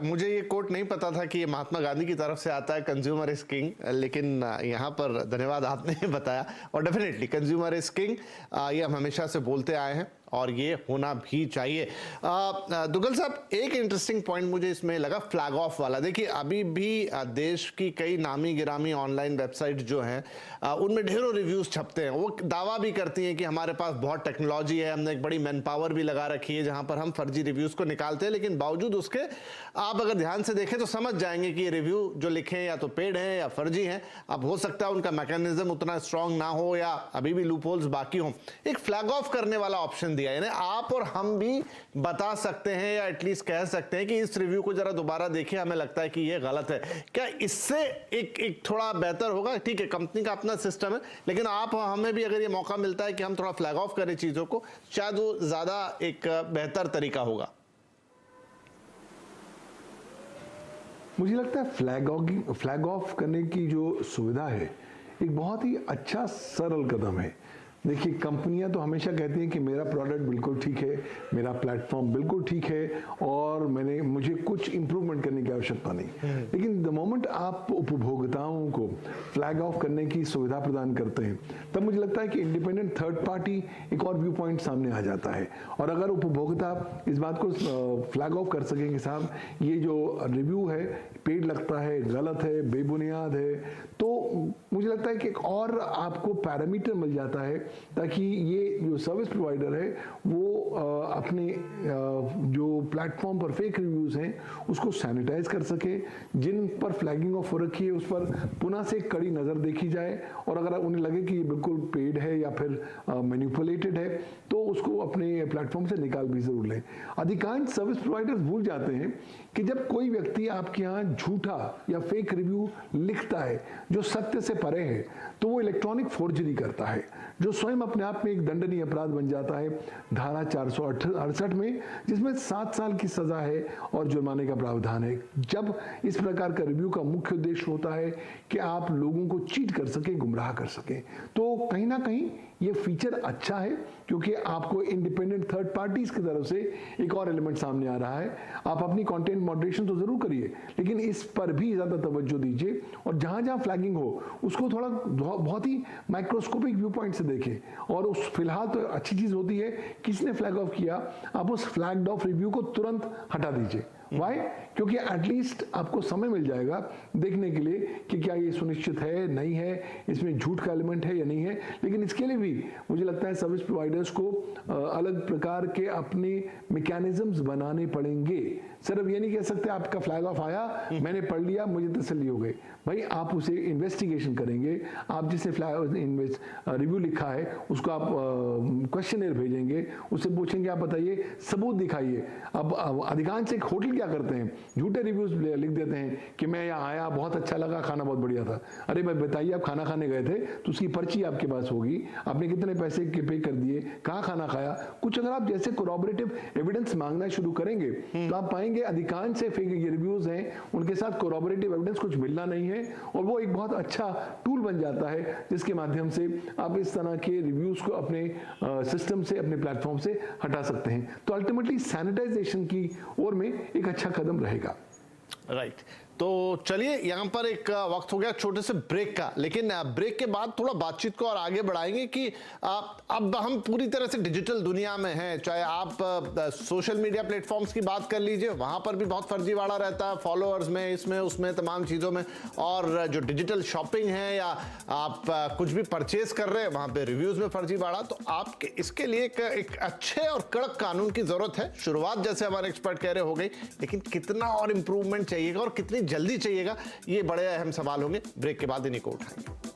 मुझे ये कोट नहीं पता था कि ये महात्मा गांधी की तरफ से आता है, कंज्यूमर इज किंग, लेकिन यहाँ पर धन्यवाद आपने बताया। और डेफिनेटली कंज्यूमर इज किंग, ये हम हमेशा से बोलते आए हैं और ये होना भी चाहिए। दुग्गल साहब, एक इंटरेस्टिंग पॉइंट मुझे इसमें लगा फ्लैग ऑफ वाला। देखिए, अभी भी देश की कई नामी गिरामी ऑनलाइन वेबसाइट जो हैं उनमें ढेरों रिव्यूज़ छपते हैं। वो दावा भी करती हैं कि हमारे पास बहुत टेक्नोलॉजी है, हमने एक बड़ी मैन पावर भी लगा रखी है जहां पर हम फर्जी रिव्यूज़ को निकालते हैं, लेकिन बावजूद उसके आप अगर ध्यान से देखें तो समझ जाएंगे कि ये रिव्यू जो लिखे हैं या तो पेड हैं या फर्जी हैं। अब हो सकता है उनका मैकेनिज्म उतना स्ट्रांग ना हो या अभी भी लूपहोल्स बाकी हों। एक फ्लैग ऑफ करने वाला ऑप्शन दिया, यानी आप और हम भी बता सकते हैं या एटलीस्ट कह सकते हैं कि इस रिव्यू को जरा दोबारा देखिए, हमें लगता है कि ये गलत है। क्या इससे एक थोड़ा बेहतर होगा? ठीक है, कंपनी का अपना सिस्टम है, लेकिन आप हमें भी अगर ये मौका मिलता है कि हम थोड़ा फ्लैग ऑफ करें चीजों को, शायद वो ज्यादा एक बेहतर तरीका होगा। मुझे लगता है फ्लैग ऑफ करने की जो सुविधा है एक बहुत ही अच्छा सरल कदम है। देखिए, कंपनियां तो हमेशा कहती हैं कि मेरा प्रोडक्ट बिल्कुल ठीक है, मेरा प्लेटफॉर्म बिल्कुल ठीक है और मुझे कुछ इंप्रूवमेंट करने की आवश्यकता नहीं। लेकिन द मोमेंट आप उपभोक्ताओं को फ्लैग ऑफ करने की सुविधा प्रदान करते हैं, तब मुझे लगता है कि इंडिपेंडेंट थर्ड पार्टी एक और व्यू पॉइंट सामने आ जाता है। और अगर उपभोक्ता इस बात को फ्लैग ऑफ कर सकेंगे, साहब ये जो रिव्यू है पेड लगता है, गलत है, बेबुनियाद है, तो मुझे लगता है कि एक और आपको पैरामीटर मिल जाता है ताकि ये जो सर्विस प्रोवाइडर है वो अपने जो प्लेटफॉर्म पर फेक रिव्यूज हैं उसको सैनिटाइज कर सके। जिन पर फ्लैगिंग ऑफ हो रखी है उस पर पुनः से कड़ी नज़र देखी जाए, और अगर उन्हें लगे कि ये बिल्कुल पेड है या फिर मैनिपुलेटेड है तो उसको अपने प्लेटफॉर्म से निकाल भी जरूर लें। अधिकांश सर्विस प्रोवाइडर्स भूल जाते हैं कि जब कोई व्यक्ति आपके यहाँ झूठा या फेक रिव्यू लिखता है जो सत्य से परे है, तो वो इलेक्ट्रॉनिक फोर्जरी करता है, जो स्वयं अपने आप में एक दंडनीय अपराध बन जाता है धारा 468 में, जिसमें 7 साल की सजा है और जुर्माने का प्रावधान है। जब इस प्रकार का रिव्यू का मुख्य उद्देश्य होता है कि आप लोगों को चीट कर सके, गुमराह कर सके, तो कहीं ना कहीं ये फीचर अच्छा है क्योंकि आपको इंडिपेंडेंट थर्ड पार्टीज की तरफ से एक और एलिमेंट सामने आ रहा है। आप अपनी कंटेंट मॉडरेशन तो जरूर करिए, लेकिन इस पर भी ज्यादा तवज्जो दीजिए और जहां जहां फ्लैगिंग हो उसको थोड़ा बहुत ही माइक्रोस्कोपिक व्यू पॉइंट से देखें। और उस फिलहाल तो अच्छी चीज होती है, किसने फ्लैग ऑफ किया, आप उस फ्लैग्ड ऑफ रिव्यू को तुरंत हटा दीजिए। वाई? क्योंकि एटलीस्ट आपको समय मिल जाएगा देखने के लिए कि क्या ये सुनिश्चित है, नहीं है, इसमें झूठ का एलिमेंट है या नहीं है। लेकिन इसके लिए भी मुझे लगता है सर्विस प्रोवाइडर्स को अलग प्रकार के अपने मैकेनिज्म्स बनाने पड़ेंगे। सिर्फ ये नहीं कह सकते आपका फ्लैग ऑफ आया, मैंने पढ़ लिया, मुझे तसल्ली हो गई। भाई आप उसे इन्वेस्टिगेशन करेंगे, आप जिसे रिव्यू लिखा है उसको आप क्वेश्चनर भेजेंगे, उससे पूछेंगे आप बताइए, सबूत दिखाइए। अब अधिकांश एक होटल क्या करते हैं, झूठे रिव्यूज लिख देते हैं कि मैं यहाँ आया, बहुत अच्छा लगा, खाना बहुत बढ़िया था। अरे भाई बताइए, आप खाना खाने गए थे तो उसकी पर्ची आपके पास होगी, आपने कितने पैसे पे कर दिए, कहाँ खाना खाया, कुछ अगर आप जैसे कोरॉबरेटिव एविडेंस मांगना शुरू करेंगे तो आप पाएंगे अधिकांश से फेक रिव्यूज हैं उनके साथ कोरॉबरेटिव एविडेंस कुछ मिलना नहीं है, और वो एक बहुत अच्छा टूल बन जाता है जिसके माध्यम से आप इस तरह के रिव्यूज को अपने सिस्टम से, अपने प्लेटफॉर्म से हटा सकते हैं। तो अल्टीमेटली सैनिटाइजेशन की ओर में एक अच्छा कदम रहेगा। राइट, तो चलिए यहाँ पर एक वक्त हो गया छोटे से ब्रेक का, लेकिन ब्रेक के बाद थोड़ा बातचीत को और आगे बढ़ाएंगे कि अब हम पूरी तरह से डिजिटल दुनिया में हैं। चाहे आप सोशल मीडिया प्लेटफॉर्म्स की बात कर लीजिए, वहाँ पर भी बहुत फर्जीवाड़ा रहता है, फॉलोअर्स में, इसमें उसमें, तमाम चीज़ों में। और जो डिजिटल शॉपिंग है या आप कुछ भी परचेज कर रहे हैं वहाँ पर रिव्यूज़ में फर्जीवाड़ा, तो आपके इसके लिए एक अच्छे और कड़क कानून की ज़रूरत है। शुरुआत जैसे हमारे एक्सपर्ट कह रहे हो गई, लेकिन कितना और इम्प्रूवमेंट चाहिएगा और कितनी जल्दी चाहिएगा, ये बड़े अहम सवाल होंगे। ब्रेक के बाद इन्हीं को उठाएंगे।